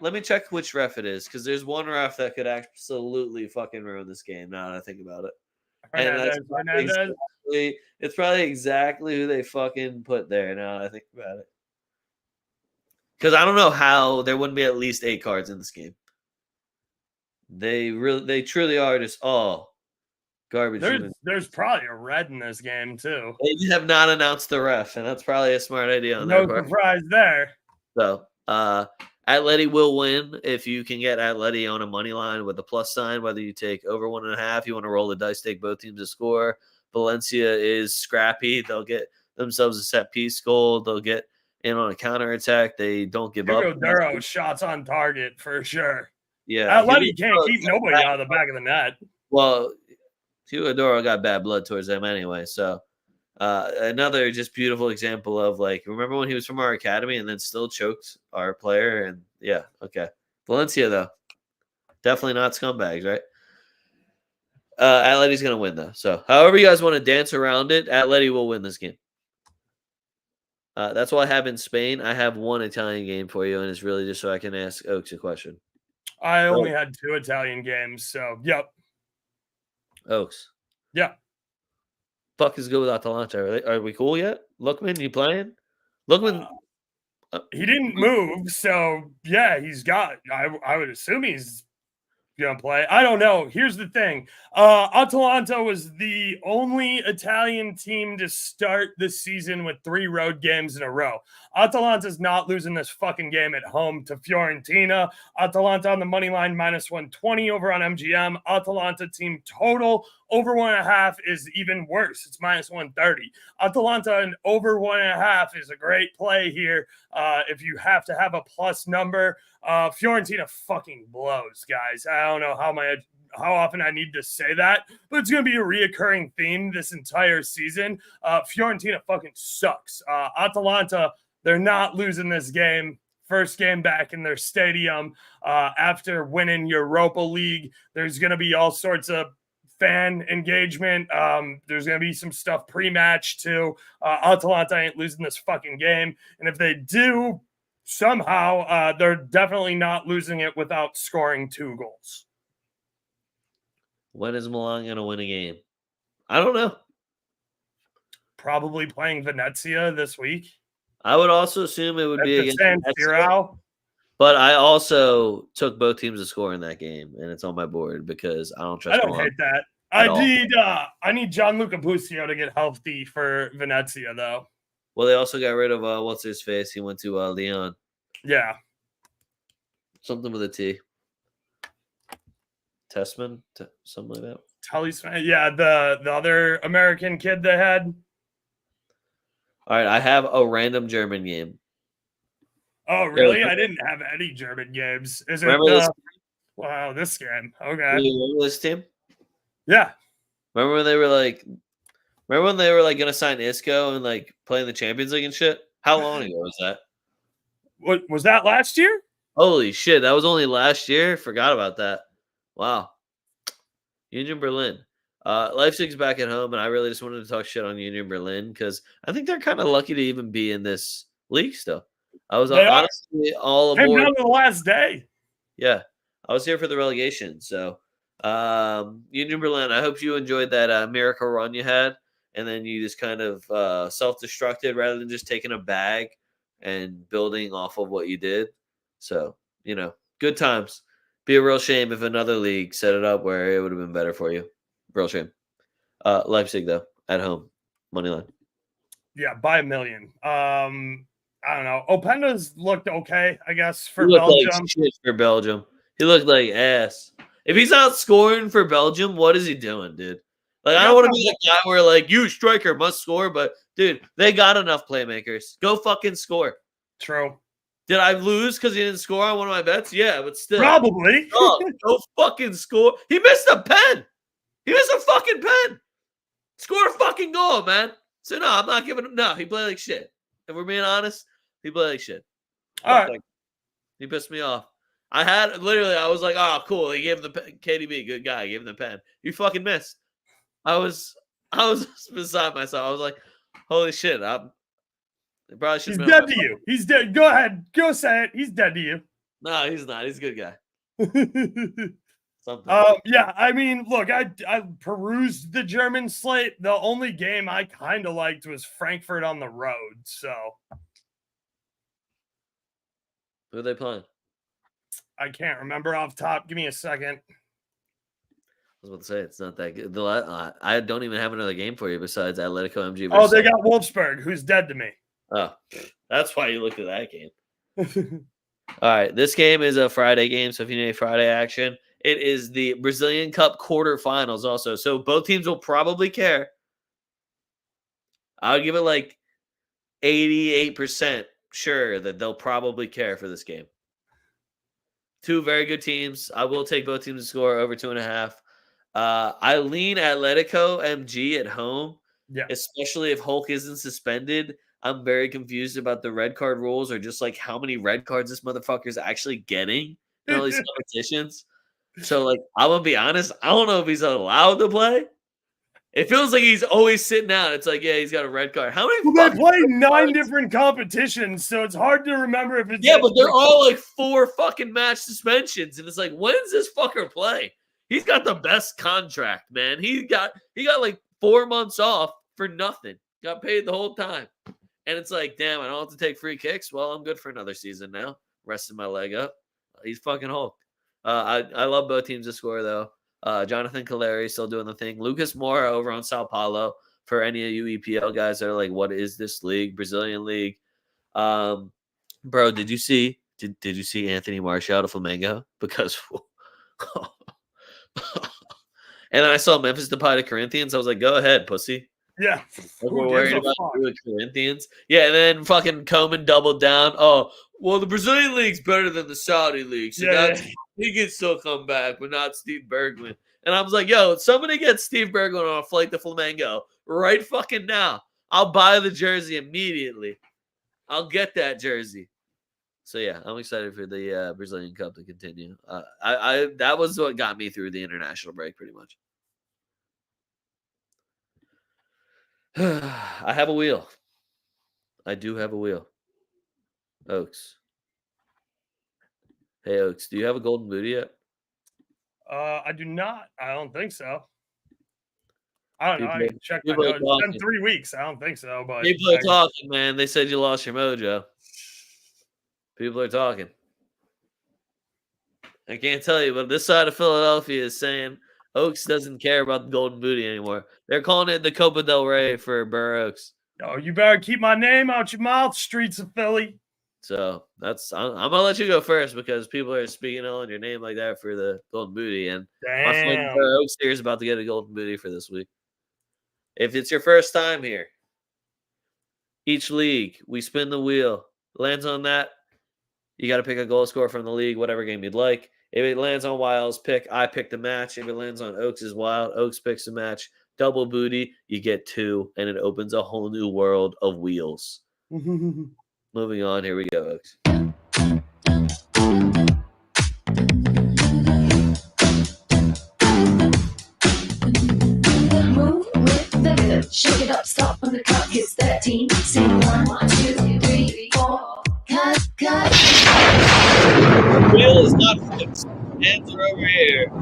Let me check which ref it is, because there's one ref that could absolutely fucking ruin this game now that I think about it. And that's it's probably exactly who they fucking put there now that I think about it. Because I don't know how there wouldn't be at least 8 cards in this game. They truly are just garbage.
There's probably a red in this game too.
They have not announced the ref, and that's probably a smart idea on
their
part.
No surprise there.
So, Atleti will win if you can get Atleti on a money line with a plus sign, whether you take over 1.5, you want to roll the dice, take both teams to score. Valencia is scrappy. They'll get themselves a set piece goal. They'll get in on a counterattack. They don't give up.
Duro shots on target for sure.
Yeah.
Atleti can't keep nobody out of the back of the net.
Well, Teodoro got bad blood towards them anyway. So another just beautiful example of like, remember when he was from our academy and then still choked our player? And yeah, okay. Valencia, though, definitely not scumbags, right? Atleti's going to win, though. So however you guys want to dance around it, Atleti will win this game. That's what I have in Spain. I have one Italian game for you, and it's really just so I can ask Oaks a question.
I only had 2 Italian games, so yep.
Oaks.
Yeah.
Fuck is good with Atalanta. Are we cool yet? Lookman, you playing? Lookman.
He didn't move, so yeah, he's got. I would assume he's gonna play. I don't know. Here's the thing. Atalanta was the only Italian team to start the season with 3 road games in a row. Atalanta's not losing this fucking game at home to Fiorentina. Atalanta on the money line -120 over on MGM. Atalanta team total over 1.5 is even worse. It's -130. Atalanta and over 1.5 is a great play here. If you have to have a plus number, Fiorentina fucking blows, guys. I don't know how how often I need to say that, but it's going to be a reoccurring theme this entire season. Fiorentina fucking sucks. Atalanta, they're not losing this game. First game back in their stadium after winning Europa League. There's going to be all sorts of fan engagement. There's going to be some stuff pre-match too. Atalanta ain't losing this fucking game. And if they do, somehow, they're definitely not losing it without scoring 2 goals.
When is Milan going to win a game? I don't know.
Probably playing Venezia this week.
I would also assume it would be against
San Siro.
But I also took both teams to score in that game, and it's on my board because I don't trust.
I don't hate that. I need Gianluca Busio to get healthy for Venezia, though.
Well, they also got rid of what's his face? He went to Lyon.
Yeah,
something with a T. Tessman, something like that.
Talisman. Yeah, the other American kid they had.
All right, I have a random German game.
Oh, really? I didn't have any German games. Is
remember
it?
This
wow, this game. Okay.
Remember this team?
Yeah.
Remember when they were like gonna sign Isco and like playing the Champions League and shit? How long ago was that?
What was that last year?
Holy shit, that was only last year. Forgot about that. Wow. Union Berlin. Leipzig's back at home, and I really just wanted to talk shit on Union Berlin because I think they're kind of lucky to even be in this league still. I was honestly all aboard.
Came down to the last day.
Yeah, I was here for the relegation. So, Union Berlin, I hope you enjoyed that miracle run you had, and then you just kind of self-destructed rather than just taking a bag and building off of what you did. So, good times. Be a real shame if another league set it up where it would have been better for you. Real shame. Leipzig, though, at home. Money line.
Yeah, by 1 million. I don't know. Openda's looked okay, I guess, for
Belgium.
Like
shit for Belgium. He looked like ass. If he's not scoring for Belgium, what is he doing, dude? Like, I don't want to be that guy where, like, you striker must score, but, dude, they got enough playmakers. Go fucking score.
True.
Did I lose because he didn't score on one of my bets? Yeah, but still.
Probably.
Go fucking score. He missed a pen. He missed a fucking pen. Score a fucking goal, man. So, no, I'm not giving him. No, he played like shit. If we're being honest, he played like shit.
All right.
He pissed me off. I was like, oh, cool. He gave him the pen. KDB, good guy. Gave him the pen. You fucking missed. I was beside myself. I was like, holy shit. He's
dead to you. He's dead. Go ahead. Go say it. He's dead to you.
No, he's not. He's a good guy.
Yeah, I mean, look, I perused the German slate. The only game I kind of liked was Frankfurt on the road. So,
who are they playing?
I can't remember off top. Give me a second.
I was about to say it's not that good. I don't even have another game for you besides Atletico MG.
Oh, they got Wolfsburg, who's dead to me.
Oh, that's why you looked at that game. All right, this game is a Friday game, so if you need Friday action, it is the Brazilian Cup quarterfinals also. So both teams will probably care. I would give it like 88% sure that they'll probably care for this game. Two very good teams. I will take both teams to score over 2.5. I lean Atletico MG at home, especially if Hulk isn't suspended. I'm very confused about the red card rules or just like how many red cards this motherfucker is actually getting in all these competitions. So, like, I'm going to be honest. I don't know if he's allowed to play. It feels like he's always sitting out. It's like, yeah, he's got a red card. How many?
Well, they play 9 different competitions, so it's hard to remember if it's.
Yeah, but they're all like 4 fucking match suspensions. And it's like, when's this fucker play? He's got the best contract, man. He got like 4 months off for nothing. Got paid the whole time. And it's like, damn, I don't have to take free kicks. Well, I'm good for another season now. Resting my leg up. He's fucking Hulk. I love both teams to score, though. Jonathan Calleri still doing the thing. Lucas Moura over on Sao Paulo for any of you EPL guys that are like, what is this league? Brazilian league. Bro, did you see Anthony Martial to Flamengo? Because and then I saw Memphis Depay to Corinthians. I was like, go ahead, pussy.
Yeah.
We're worried about the Corinthians. Yeah, and then fucking Coman doubled down. Oh, well, the Brazilian league's better than the Saudi league. So he can still come back, but not Steve Bergman. And I was like, yo, somebody get Steve Berglund on a flight to Flamengo right fucking now. I'll buy the jersey immediately. I'll get that jersey. So yeah, I'm excited for the Brazilian Cup to continue. I that was what got me through the international break, pretty much. I have a wheel. I do have a wheel. Oaks. Hey Oaks, do you have a golden booty yet?
I do not. I don't think so. I don't know. I
People,
can check my
people are
notes. It's been
talking.
3 weeks. I don't think so, but
People are talking, man. They said you lost your mojo. People are talking. I can't tell you, but this side of Philadelphia is saying Oaks doesn't care about the golden booty anymore. They're calling it the Copa del Rey for Burr Oaks.
Oh, you better keep my name out your mouth, streets of Philly.
So I'm gonna let you go first because people are speaking on your name like that for the golden booty, and my friend
Damn.
Burr Oaks here is about to get a golden booty for this week. If it's your first time here, each league we spin the wheel, lands on that. You got to pick a goal scorer from the league, whatever game you'd like. If it lands on Wild's pick, I pick the match. If it lands on Oaks' Wild, Oaks picks the match. Double booty, you get 2, and it opens a whole new world of wheels. Moving on, here we go, Oaks.
Move with the rhythm, shake it up, stop when the clock hits 13. Sing 1, 2, 3, 4. Cut.
The wheel is not fixed. Hands are over here.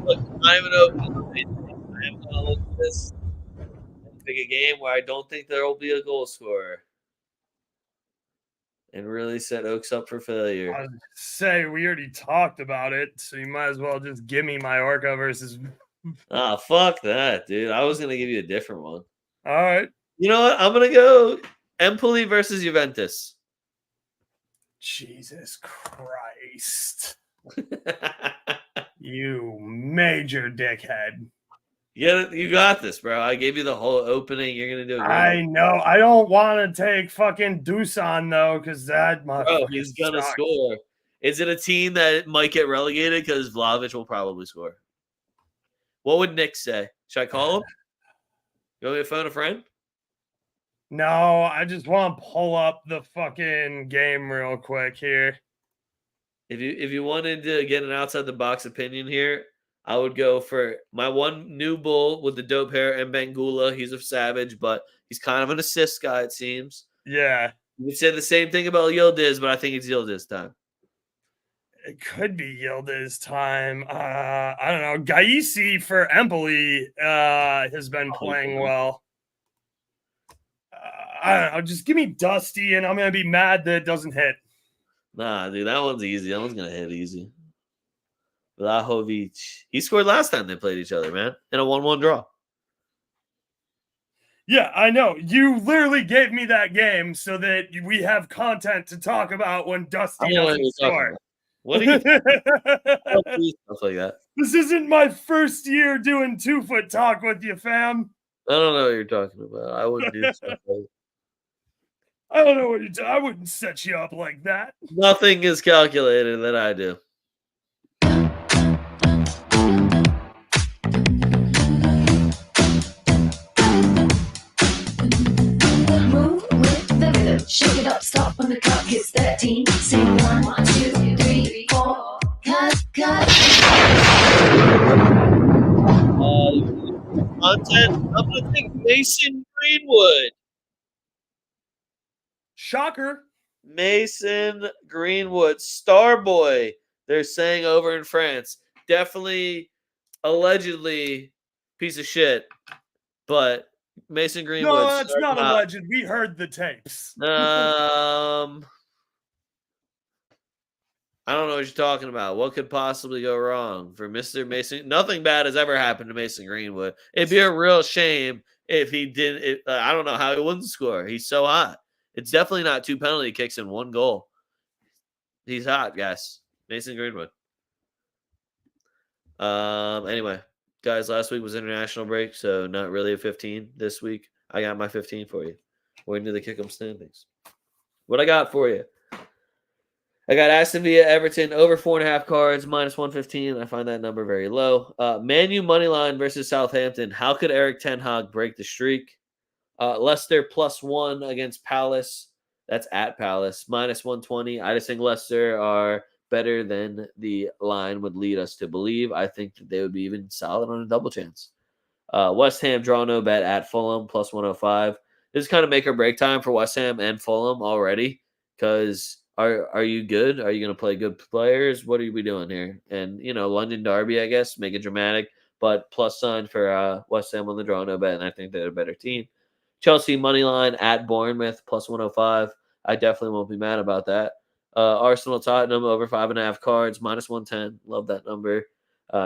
Look, I haven't opened it. I am going to look at this and pick a game where I don't think there will be a goal scorer. And really set Oaks up for failure.
I would say we already talked about it, so you might as well just give me Mallorca versus.
Ah, fuck that, dude. I was going to give you a different one.
All right.
You know what? I'm going to go Empoli versus Juventus.
Jesus Christ. You major dickhead.
You got this, bro. I gave you the whole opening. You're going to do it.
I know. I don't want to take fucking Dusan, though, because that
Bro, he's going to score. Is it a team that might get relegated? Because Vlahovic will probably score. What would Nick say? Should I call him? You want me to phone a friend?
No, I just want to pull up the fucking game real quick here.
If you wanted to get an outside the box opinion here, I would go for my one new bull with the dope hair and Bangula. He's a savage, but he's kind of an assist guy, it seems.
Yeah.
You could say the same thing about Yildiz, but I think it's Yildiz time.
It could be Yildiz time. I don't know. Gaisi for Empoli has been playing well. I don't know. Just give me Dusty, and I'm going to be mad that it doesn't hit.
Nah, dude, that one's easy. That one's going to hit easy. Vlahovic. He scored last time they played each other, man, in a 1-1 draw.
Yeah, I know. You literally gave me that game so that we have content to talk about when Dusty doesn't score.
What are you stuff like that?
This isn't my first year doing 2-foot talk with you, fam.
I don't know what you're talking about. I wouldn't do stuff like that.
I don't know what you're I wouldn't set you up like that.
Nothing is calculated that I do.
Move with the rhythm, shake it up, stop when the clock hits 13. Sing 1, 2, 3, 4. Cut.
Content. I'm gonna take Mason Greenwood.
Shocker.
Mason Greenwood, Starboy. They're saying over in France. Definitely, allegedly, piece of shit. But Mason Greenwood.
No, that's not alleged. We heard the tapes.
I don't know what you're talking about. What could possibly go wrong for Mr. Mason? Nothing bad has ever happened to Mason Greenwood. It'd be a real shame if he didn't. I don't know how he wouldn't score. He's so hot. It's definitely not 2 penalty kicks and 1 goal. He's hot, guys. Mason Greenwood. Anyway, guys, last week was international break, so not really a 15 this week. I got my 15 for you. We're into the kick 'em standings. What I got for you? I got Aston Villa, Everton, over 4.5 cards, minus 115. I find that number very low. Man U money line versus Southampton. How could Eric Ten Hag break the streak? Leicester +1 against Palace. That's at Palace, minus 120. I just think Leicester are better than the line would lead us to believe. I think that they would be even solid on a double chance. West Ham draw no bet at Fulham +105. This is kind of make or break time for West Ham and Fulham already. Because are you good? Are you going to play good players? What are we doing here? And London Derby, I guess, make it dramatic. But plus sign for West Ham on the draw no bet, and I think they're a better team. Chelsea money line at Bournemouth +105. I definitely won't be mad about that. Arsenal Tottenham over 5.5 cards minus 110. Love that number.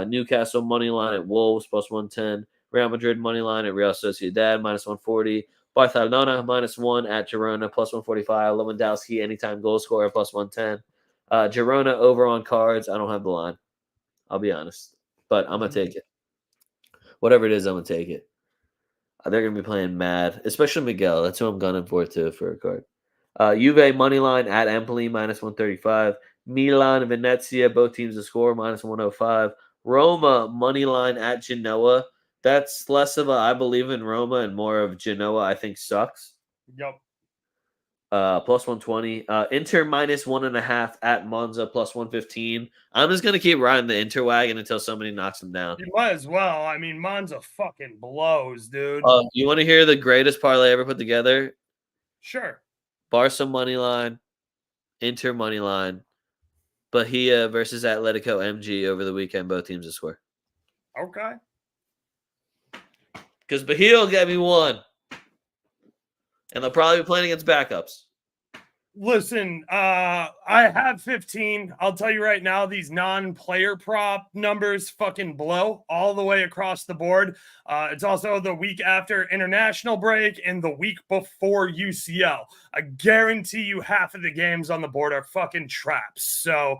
Newcastle money line at Wolves +110. Real Madrid money line at Real Sociedad minus 140. Barcelona -1 at Girona +145. Lewandowski anytime goal scorer +110. Girona over on cards. I don't have the line. I'll be honest, but I'm gonna take it. Whatever it is, I'm gonna take it. They're gonna be playing mad, especially Miguel. That's who I'm gunning for too for a card. Juve money line at Empoli -135. Milan Venezia, both teams to score -105. Roma money line at Genoa. That's less of a I believe in Roma and more of Genoa. I think sucks.
Yep.
+120. Inter -1.5 at Monza +115. I'm just gonna keep riding the Inter wagon until somebody knocks them down.
You might as well. I mean, Monza fucking blows, dude.
You want to hear the greatest parlay ever put together?
Sure.
Barca money line, Inter money line, Bahia versus Atletico MG over the weekend. Both teams to score.
Okay.
Because Bahia will get me one. And they'll probably be playing against backups.
Listen, I have 15. I'll tell you right now, these non-player prop numbers fucking blow all the way across the board. It's also the week after international break and the week before UCL. I guarantee you half of the games on the board are fucking traps. So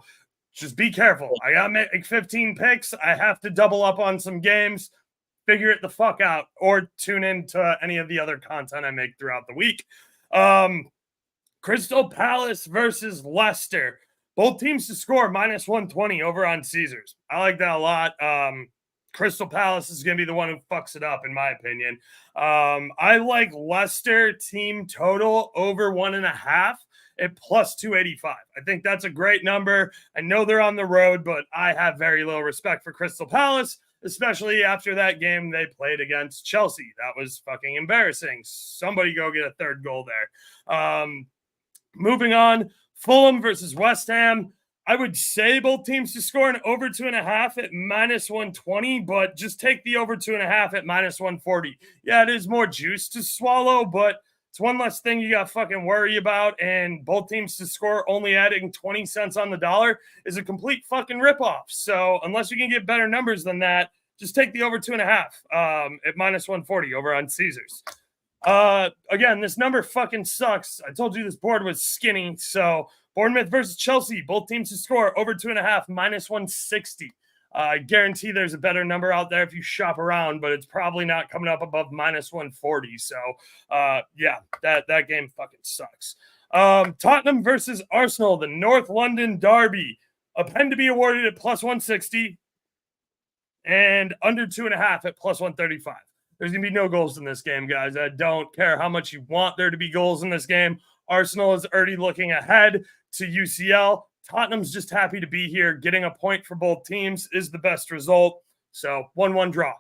just be careful. I got like 15 picks. I have to double up on some games. Figure it the fuck out or tune into any of the other content I make throughout the week. Crystal Palace versus Leicester. Both teams to score -120 over on Caesars. I like that a lot. Crystal Palace is going to be the one who fucks it up, in my opinion. I like Leicester team total over 1.5 at +285. I think that's a great number. I know they're on the road, but I have very little respect for Crystal Palace, especially after that game they played against Chelsea. That was fucking embarrassing. Somebody go get a third goal there. Moving on, Fulham versus West Ham. I would say both teams to score an over 2.5 at -120, but just take the over 2.5 at -140. Yeah, it is more juice to swallow, but it's one less thing you got to fucking worry about. And both teams to score only adding 20 cents on the dollar is a complete fucking ripoff. So unless you can get better numbers than that, just take the over 2.5 at -140 over on Caesars. Again, this number fucking sucks. I told you this board was skinny. So Bournemouth versus Chelsea, both teams to score over 2.5 -160. I guarantee there's a better number out there if you shop around, but it's probably not coming up above -140. So, yeah, that game fucking sucks. Tottenham versus Arsenal, the North London Derby. A pen to be awarded at +160 and under 2.5 at +135. There's going to be no goals in this game, guys. I don't care how much you want there to be goals in this game. Arsenal is already looking ahead to UCL. Tottenham's just happy to be here. Getting a point for both teams is the best result. So 1-1 draw.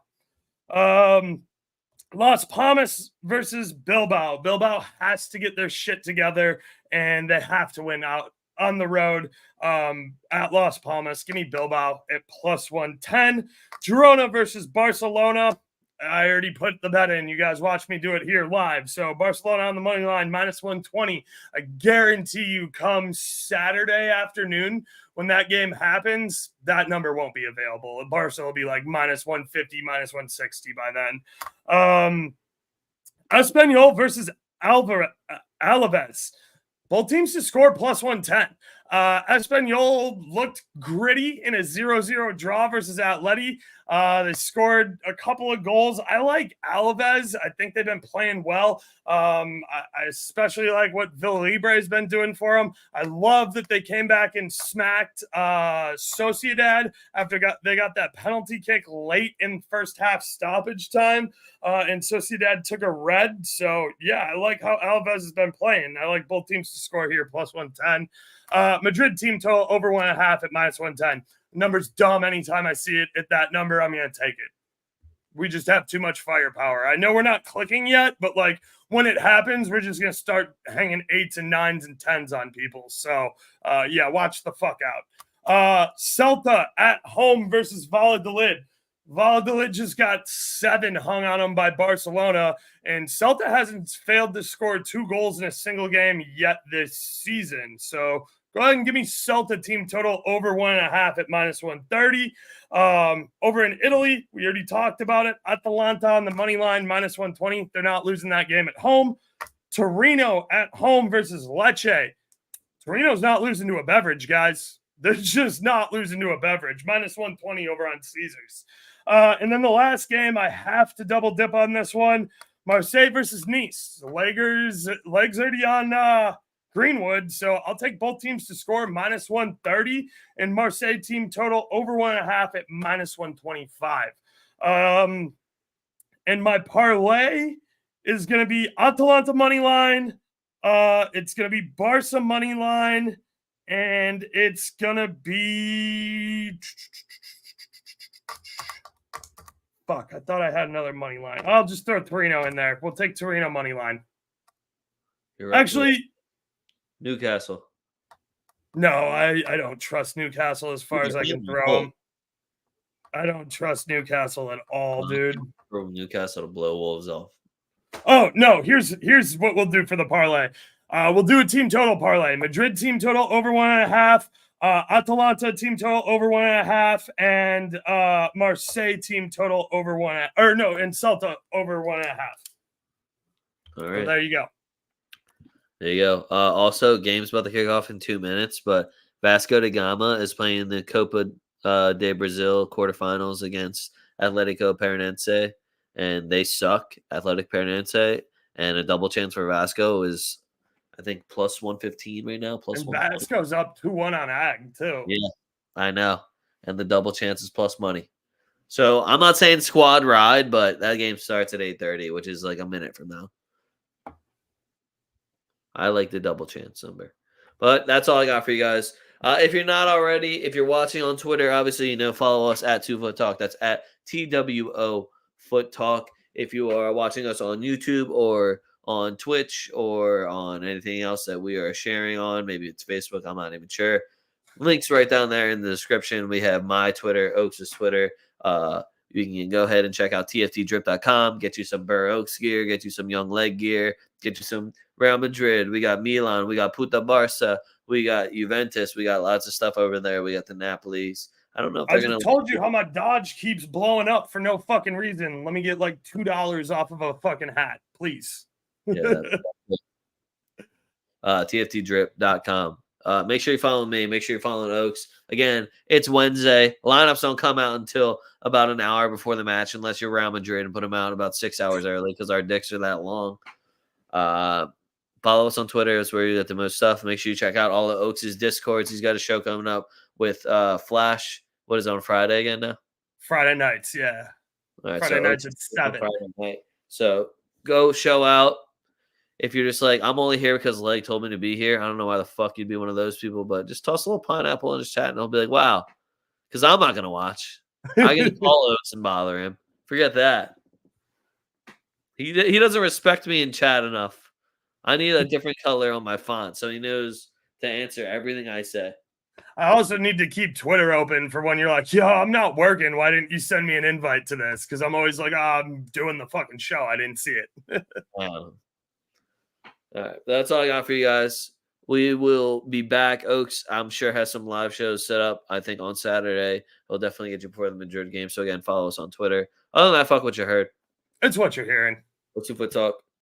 Las Palmas versus Bilbao. Bilbao has to get their shit together, and they have to win out on the road at Las Palmas. Give me Bilbao at +110. Girona versus Barcelona. I already put the bet in. You guys watch me do it here live. So Barcelona on the money line, -120. I guarantee you come Saturday afternoon when that game happens, that number won't be available. Barca will be like -150, -160 by then. Espanyol versus Alaves. Both teams to score +110. Espanyol looked gritty in a 0-0 draw versus Atleti. They scored a couple of goals. I like Alaves. I think they've been playing well. I especially like what Villalibre has been doing for them. I love that they came back and smacked Sociedad after they got that penalty kick late in first half stoppage time, and Sociedad took a red. So, yeah, I like how Alaves has been playing. I like both teams to score here, plus 110. Madrid team total over 1.5 at minus 110. Number's dumb. Anytime I see it at that number, I'm going to take it. We just have too much firepower. I know we're not clicking yet, but like when it happens, we're just going to start hanging 8s and 9s and 10s on people. So, yeah, watch the fuck out. Celta at home versus Valladolid. Valladolid just got 7 hung on them by Barcelona, and Celta hasn't failed to score 2 goals in a single game yet this season. So go ahead and give me Celta team total over 1.5 at minus 130. Over in Italy, we already talked about it. Atalanta on the money line, minus 120. They're not losing that game at home. Torino at home versus Lecce. Torino's not losing to a beverage, guys. They're just not losing to a beverage. Minus 120 over on Caesars. And then the last game, I have to double dip on this one. Marseille versus Nice. The legs already on Greenwood, so I'll take both teams to score minus 130 and Marseille team total over 1.5 at minus 125. And my parlay is going to be Atalanta money line. It's going to be Barca money line, and it's going to be fuck. I thought I had another money line. I'll just throw Torino in there. We'll take Torino money line.
You're right.
Actually,
Newcastle.
no, I don't trust Newcastle as far as I can throw them. I don't trust Newcastle at all, dude.
From Newcastle to blow Wolves off.
Oh, no. Here's what we'll do for the parlay. We'll do a team total parlay. Madrid team total over 1.5. Atalanta team total over 1.5, and Marseille team total over 1. And Celta over 1.5.
All right.
So there you go.
There you go. Also, game's about to kick off in 2 minutes, but Vasco da Gama is playing the Copa de Brazil quarterfinals against Atletico Paranaense, and they suck. Athletic Paranaense, and a double chance for Vasco is, I think, plus 115 right now. Plus
and
1.
Vasco's up 2-1 on Ag too.
Yeah, I know. And the double chance is plus money. So I'm not saying squad ride, but that game starts at 8:30, which is like a minute from now. I like the double chance number. But that's all I got for you guys. If you're not already, if you're watching on Twitter, obviously, follow us at TwoFootTalk. That's at TWO Foot Talk. If you are watching us on YouTube or on Twitch or on anything else that we are sharing on, maybe it's Facebook, I'm not even sure. Links right down there in the description. We have my Twitter, Oaks' Twitter. You can go ahead and check out tftdrip.com, get you some Burr Oaks gear, get you some Young Leg gear, get you some Real Madrid. We got Milan, we got Puta Barca, we got Juventus, we got lots of stuff over there. We got the Napolis. I don't know if
I
they're going to.
told you how my Dodge keeps blowing up for no fucking reason. Let me get like $2 off of a fucking hat, please.
Yeah, tftdrip.com. Make sure you follow me. Make sure you're following Oaks. Again, it's Wednesday. Lineups don't come out until about an hour before the match, unless you're Real Madrid and put them out about 6 hours early because our dicks are that long. Follow us on Twitter. It's where you get the most stuff. Make sure you check out all of Oaks' Discords. He's got a show coming up with Flash. What is it, on Friday again now?
Friday nights, yeah.
All right,
Friday nights at 7.
Friday night. So go show out. If you're just like, I'm only here because Leg told me to be here, I don't know why the fuck you'd be one of those people, but just toss a little pineapple in his chat and he'll be like, wow. Because I'm not going to watch. I get to call Oaks and bother him. Forget that. He doesn't respect me in chat enough. I need a different color on my font so he knows to answer everything I say.
I also need to keep Twitter open for when you're like, yo, I'm not working. Why didn't you send me an invite to this? Because I'm always like, I'm doing the fucking show. I didn't see it.
All right, that's all I got for you guys. We will be back. Oaks, I'm sure, has some live shows set up, I think, on Saturday. We'll definitely get you before the Madrid game. So, again, follow us on Twitter. Other than that, fuck what you heard.
It's what you're hearing.
Let's 2 Foot Talk.